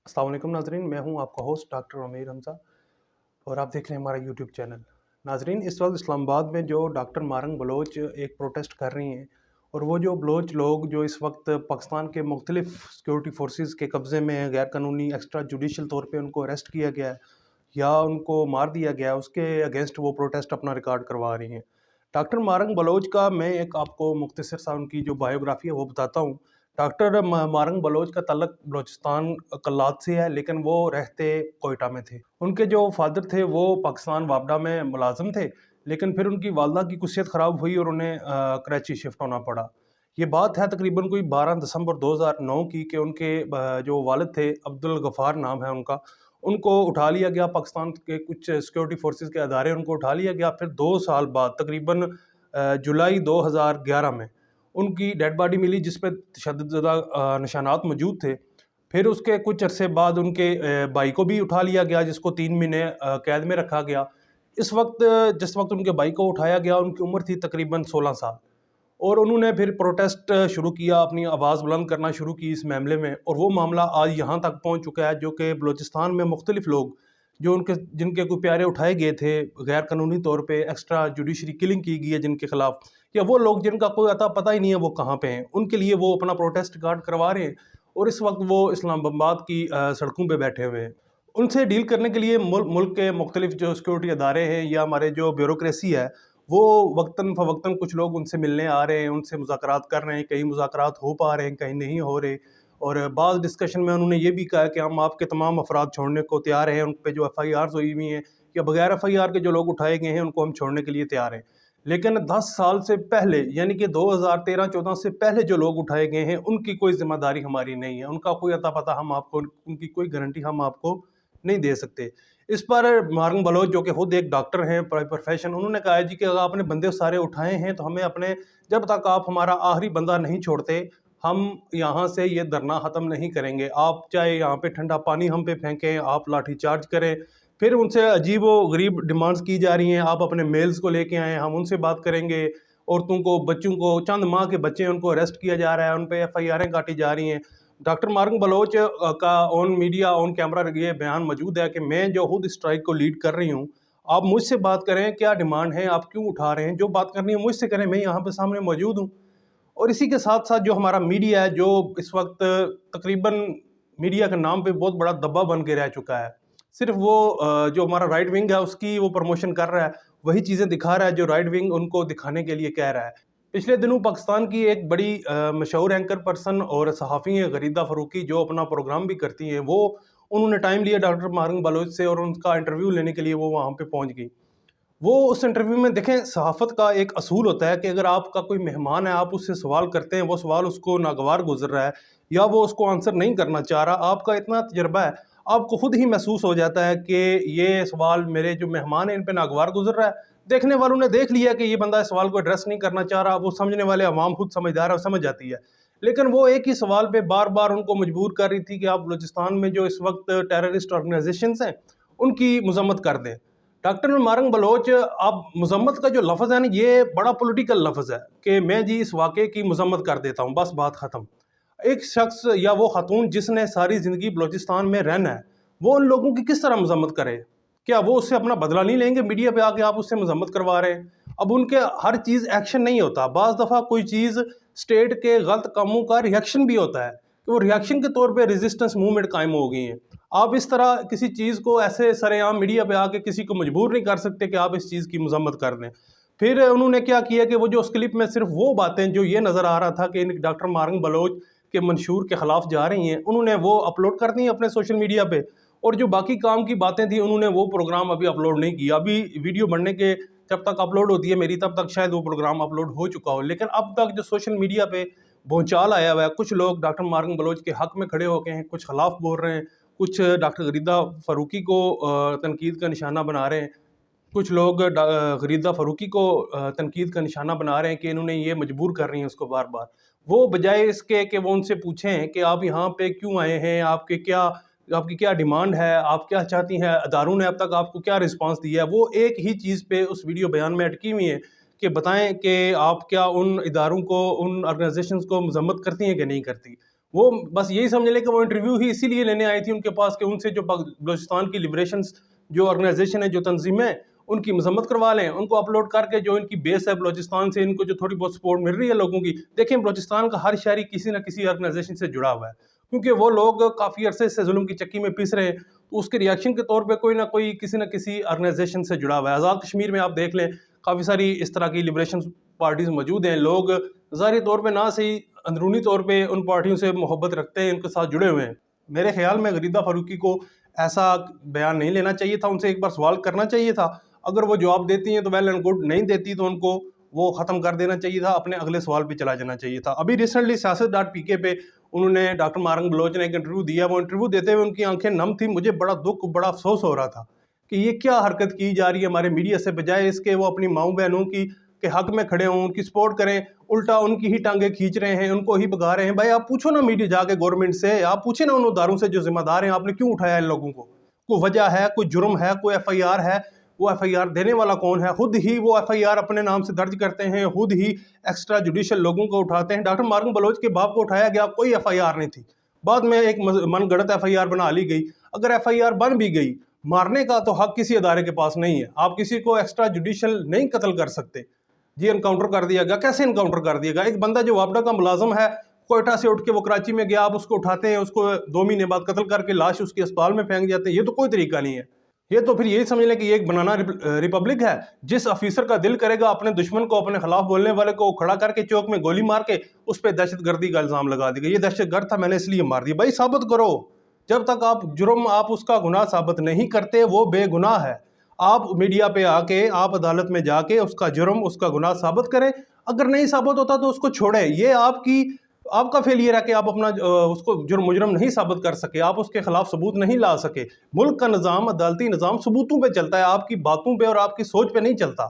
अस्सलाम वालेकुम नाज़रीन, मैं हूं आपका होस्ट डॉक्टर अमीर हमज़ा और आप देख रहे हैं हमारा यूट्यूब चैनल। नाज़रीन, इस वक्त इस्लामाबाद में जो डॉक्टर मारंग बलोच एक प्रोटेस्ट कर रही हैं और वो जो बलोच लोग जो इस वक्त पाकिस्तान के मुख्तलिफ सिक्योरिटी फोर्सेस के कब्ज़े में हैं, गैर कानूनी एक्स्ट्रा जुडिशल तौर पे उनको अरेस्ट किया गया है या उनको मार दिया गया है, उसके अगेंस्ट वो प्रोटेस्ट अपना रिकॉर्ड करवा रही हैं। डॉक्टर मारंग बलोच का मैं एक आपको मुख्तसर सा उनकी जो बायोग्राफी है वो बताता हूँ। डॉक्टर मारंग बलोच का तल्लक बलोचिस्तान कल्लात से है, लेकिन वो रहते कोयटा में थे। उनके जो फादर थे वो पाकिस्तान वापडा में मुलाजिम थे, लेकिन फिर उनकी वालदा की कुसियत ख़राब हुई और उन्हें कराची शिफ्ट होना पड़ा। ये बात है तकरीबन कोई 12 दिसंबर 2009 की कि उनके जो वालिद थे, अब्दुल गफ़ार नाम है उनका, उनको उठा लिया गया। पाकिस्तान के कुछ सिक्योरिटी फोर्सेस के अदारे उनको उठा लिया गया। फिर 2 साल बाद तकरीबन जुलाई 2011 में उनकी डेड बॉडी मिली, जिसमें तशद्दुद निशानात मौजूद थे। फिर उसके कुछ अरसे बाद उनके भाई को भी उठा लिया गया, जिसको 3 महीने कैद में रखा गया। जिस वक्त उनके भाई को उठाया गया, उनकी उम्र थी तकरीबन 16 साल और उन्होंने फिर प्रोटेस्ट शुरू किया, अपनी आवाज़ बुलंद करना शुरू की इस मामले में। और वो मामला आज यहाँ तक पहुँच चुका है जो कि बलूचिस्तान में मुख्तलिफ लोग जो जिनके कोई प्यारे उठाए गए थे, गैर कानूनी तौर पे एक्स्ट्रा जुडिशरी किलिंग की गई है जिनके खिलाफ, या वो लोग जिनका कोई अता पता ही नहीं है वो कहाँ पे हैं, उनके लिए वो अपना प्रोटेस्ट रिकॉर्ड करवा रहे हैं और इस वक्त वो इस्लामाबाद की सड़कों पे बैठे हुए हैं। उनसे डील करने के लिए मुल्क के मुख्तलिफ जो सिक्योरिटी अदारे हैं या हमारे जो ब्यूरोक्रेसी है, वो वक्तन फ़वक्तन कुछ लोग उनसे मिलने आ रहे हैं, उनसे मुज़ाकरात कर रहे हैं। कहीं मुज़ाकरात हो पा रहे हैं, कहीं नहीं हो रहे। और बाद डिस्कशन में उन्होंने ये भी कहा कि हम आपके तमाम अफराद छोड़ने को तैयार हैं। उन पे जो FIRs हुई हुई हैं या बगैर FIR के जो लोग उठाए गए हैं, उनको हम छोड़ने के लिए तैयार हैं। लेकिन 10 साल से पहले, यानी कि 2013-14 से पहले जो लोग उठाए गए हैं, उनकी कोई ज़िम्मेदारी हमारी नहीं है। उनका कोई अता पता हम आपको, उनकी कोई गारंटी हम आपको नहीं दे सकते। इस पर मारंग बलोच जो कि खुद एक डॉक्टर हैं बाय प्रोफेशन, उन्होंने कहा है जी कि अगर आपने बंदे सारे उठाए हैं तो हमें अपने, जब तक आप हमारा आखिरी बंदा नहीं छोड़ते, हम यहाँ से ये धरना ख़त्म नहीं करेंगे। आप चाहे यहाँ पे ठंडा पानी हम पे फेंकें, आप लाठी चार्ज करें। फिर उनसे अजीब व गरीब डिमांड्स की जा रही हैं, आप अपने मेल्स को लेके आएँ, हम उनसे बात करेंगे। औरतों को, बच्चों को, चंद माह के बच्चे हैं, उनको अरेस्ट किया जा रहा है, उन पे FIRें काटी जा रही हैं। डॉक्टर मारंग बलोच का ऑन मीडिया, ऑन कैमरा ये बयान मौजूद है कि मैं जो खुद स्ट्राइक को लीड कर रही हूँ, आप मुझसे बात करें, क्या डिमांड है, आप क्यों उठा रहे हैं, जो बात करनी है मुझसे करें, मैं यहाँ पे सामने मौजूद हूँ। और इसी के साथ साथ जो हमारा मीडिया है, जो इस वक्त तकरीबन मीडिया के नाम पे बहुत बड़ा दब्बा बन के रह चुका है। सिर्फ वो जो हमारा राइट विंग है उसकी वो प्रमोशन कर रहा है, वही चीज़ें दिखा रहा है जो राइट विंग उनको दिखाने के लिए कह रहा है। पिछले दिनों पाकिस्तान की एक बड़ी मशहूर एंकर पर्सन और सहाफ़ी हैं गरीदा फ़ारूकी, जो अपना प्रोग्राम भी करती हैं, वो उन्होंने टाइम लिया डॉक्टर मारंग बलोच से और उनका इंटरव्यू लेने के लिए वो वहाँ पे पहुँच गई। वो उस इंटरव्यू में, देखें, सहाफ़त का एक असूल होता है कि अगर आपका कोई मेहमान है, आप उससे सवाल करते हैं, वो सवाल उसको नागवार गुजर रहा है या वो उसको आंसर नहीं करना चाह रहा, आपका इतना तजर्बा है, आपको खुद ही महसूस हो जाता है कि ये सवाल मेरे जो मेहमान हैं इन पे नागवार गुजर रहा है। देखने वालों ने देख लिया कि ये बंदा इस सवाल को एड्रेस नहीं करना चाह रहा, वो समझने वाले अवाम खुद समझदार है, समझ जाती है। लेकिन वो एक ही सवाल पे बार बार उनको मजबूर कर रही थी कि आप बलूचिस्तान में जो इस वक्त टेररिस्ट ऑर्गेनाइजेशंस हैं उनकी मजम्मत कर दें। डॉक्टर मारंग बलोच, अब मजम्मत का जो लफ्ज़ है ना, ये बड़ा पॉलिटिकल लफ्ज़ है कि मैं जी इस वाक़े की मजम्मत कर देता हूँ, बस बात ख़त्म। एक शख्स या वो खातून जिसने सारी ज़िंदगी बलूचिस्तान में रहना है, वो उन लोगों की किस तरह मजम्मत करे? क्या वो उससे अपना बदला नहीं लेंगे? मीडिया पे आके आप उससे मजम्मत करवा रहे हैं। अब उनके हर चीज़ एक्शन नहीं होता, बाज़ दफ़ा कोई चीज़ स्टेट के गलत कामों का रिएक्शन भी होता है, तो वो रिएक्शन के तौर पे रेजिस्टेंस मूवमेंट कायम हो गई हैं। आप इस तरह किसी चीज़ को ऐसे सरेआम मीडिया पे आके किसी को मजबूर नहीं कर सकते कि आप इस चीज़ की मजम्मत कर दें। फिर उन्होंने क्या किया कि वो जो उस क्लिप में सिर्फ वो बातें जो ये नज़र आ रहा था कि डॉक्टर मारंग बलोच के मंशूर के ख़िलाफ़ जा रही हैं, उन्होंने वो अपलोड कर दी अपने सोशल मीडिया पे। और जो बाकी काम की बातें थी, उन्होंने वो प्रोग्राम अभी अपलोड नहीं किया। अभी वीडियो बनने के जब तक अपलोड होती है मेरी, तब तक शायद वो प्रोग्राम अपलोड हो चुका हो। लेकिन अब तक जो सोशल मीडिया पे भूचाल आया हुआ है, कुछ लोग डॉक्टर मारंग बलोच के हक़ में खड़े होके हैं, कुछ खिलाफ़ बोल रहे हैं, कुछ डॉक्टर गरीदा फ़ारूकी को तनकीद का निशाना बना रहे हैं, कुछ लोग गरीदा फ़ारूकी को तनकीद का निशाना बना रहे हैं कि इन्होंने ये मजबूर कर रही हैं उसको बार बार। वो बजाय इसके कि वो उनसे पूछें कि आप यहाँ पे क्यों आए हैं, आपकी क्या डिमांड है, आप क्या चाहती हैं, अदारों ने अब तक आपको क्या रिस्पांस दिया है, वो एक ही चीज़ पे उस वीडियो बयान में अटकी हुई हैं कि बताएं कि आप क्या उन इदारों को, उन ऑर्गेनाइजेशंस को मजम्मत करती हैं कि नहीं करती। وہ بس یہی سمجھ لیں کہ وہ انٹرویو ہی اسی لیے لینے آئی تھی ان کے پاس کہ ان سے جو بلوچستان کی لبریشنز جو آرگنائزیشن ہے، جو تنظیمیں ہیں، ان کی مذمت کروا لیں، ان کو اپلوڈ کر کے جو ان کی بیس ہے بلوچستان سے، ان کو جو تھوڑی بہت سپورٹ مل رہی ہے لوگوں کی. دیکھیں بلوچستان کا ہر شہری کسی نہ کسی آرگنائزیشن سے جڑا ہوا ہے، کیونکہ وہ لوگ کافی عرصے سے ظلم کی چکی میں پیس رہے ہیں، تو اس کے ریاکشن کے طور پہ کوئی نہ کوئی کسی نہ کسی آرگنائزیشن سے جڑا ہوا ہے. آزاد کشمیر میں آپ دیکھ لیں کافی ساری اس طرح کی لبریشن پارٹیز موجود ہیں. لوگ ظاہری طور پہ نہ صحیح اندرونی طور پہ ان پارٹیوں سے محبت رکھتے ہیں، ان کے ساتھ جڑے ہوئے ہیں. میرے خیال میں غریدہ فاروقی کو ایسا بیان نہیں لینا چاہیے تھا، ان سے ایک بار سوال کرنا چاہیے تھا. اگر وہ جواب دیتی ہیں تو ویل اینڈ گڈ، نہیں دیتی تو ان کو وہ ختم کر دینا چاہیے تھا، اپنے اگلے سوال پہ چلا جانا چاہیے تھا. ابھی ریسنٹلی سیاست.pk پہ انہوں نے ڈاکٹر مارنگ بلوچ نے ایک انٹرویو دیا. وہ انٹرویو دیتے ہوئے ان کی آنکھیں نم تھیں. مجھے بڑا دکھ، بڑا افسوس ہو رہا تھا کہ یہ کیا حرکت کی جا رہی ہے ہمارے میڈیا سے، بجائے اس کے وہ اپنی ماؤں بہنوں کی کے حق میں کھڑے ہوں، ان کی سپورٹ کریں، الٹا ان کی ہی ٹانگیں کھینچ رہے ہیں، ان کو ہی بگا رہے ہیں. بھائی آپ پوچھو نا میڈیا جا کے گورنمنٹ سے، آپ پوچھیں نا ان اداروں سے جو ذمہ دار ہیں، آپ نے کیوں اٹھایا ان لوگوں کو؟ کوئی وجہ ہے، کوئی جرم ہے، کوئی ایف آئی آر ہے؟ وہ ایف آئی آر دینے والا کون ہے؟ خود ہی وہ ایف آئی آر اپنے نام سے درج کرتے ہیں، خود ہی ایکسٹرا جوڈیشل لوگوں کو اٹھاتے ہیں. ڈاکٹر مارنگ بلوچ کے باپ کو اٹھایا گیا، کوئی ایف آئی آر نہیں تھی. بعد میں ایک من گڑت ایف آئی آر بنا لی گئی. اگر ایف آئی آر بن بھی گئی، مارنے کا تو حق کسی ادارے کے پاس نہیں ہے. آپ کسی کو ایکسٹرا جوڈیشل نہیں قتل کر سکتے. جی انکاؤنٹر کر دیا گیا، کیسے انکاؤنٹر کر دیا گیا؟ ایک بندہ جو وابڈا کا ملازم ہے، کوئٹہ سے اٹھ کے وہ کراچی میں گیا، آپ اس کو اٹھاتے ہیں، اس کو 2 مہینے بعد قتل کر کے لاش اس کے اسپتال میں پھینک جاتے ہیں. یہ تو کوئی طریقہ نہیں ہے. یہ تو پھر یہی سمجھ لیں کہ یہ ایک بنانا ریپبلک ہے. جس آفیسر کا دل کرے گا اپنے دشمن کو، اپنے خلاف بولنے والے کو کھڑا کر کے چوک میں گولی مار کے اس پہ دہشت گردی کا الزام لگا دے گا. یہ دہشت گرد تھا، میں نے اس لیے مار دیا. بھائی ثابت کرو. جب تک آپ جرم، آپ اس کا گناہ ثابت نہیں کرتے، وہ بے گناہ ہے. آپ میڈیا پہ آ کے، آپ عدالت میں جا کے اس کا جرم، اس کا گناہ ثابت کریں. اگر نہیں ثابت ہوتا تو اس کو چھوڑیں. یہ آپ کا فیلئر ہے کہ آپ اپنا اس کو مجرم نہیں ثابت کر سکے، آپ اس کے خلاف ثبوت نہیں لا سکے. ملک کا نظام، عدالتی نظام ثبوتوں پہ چلتا ہے، آپ کی باتوں پہ اور آپ کی سوچ پہ نہیں چلتا.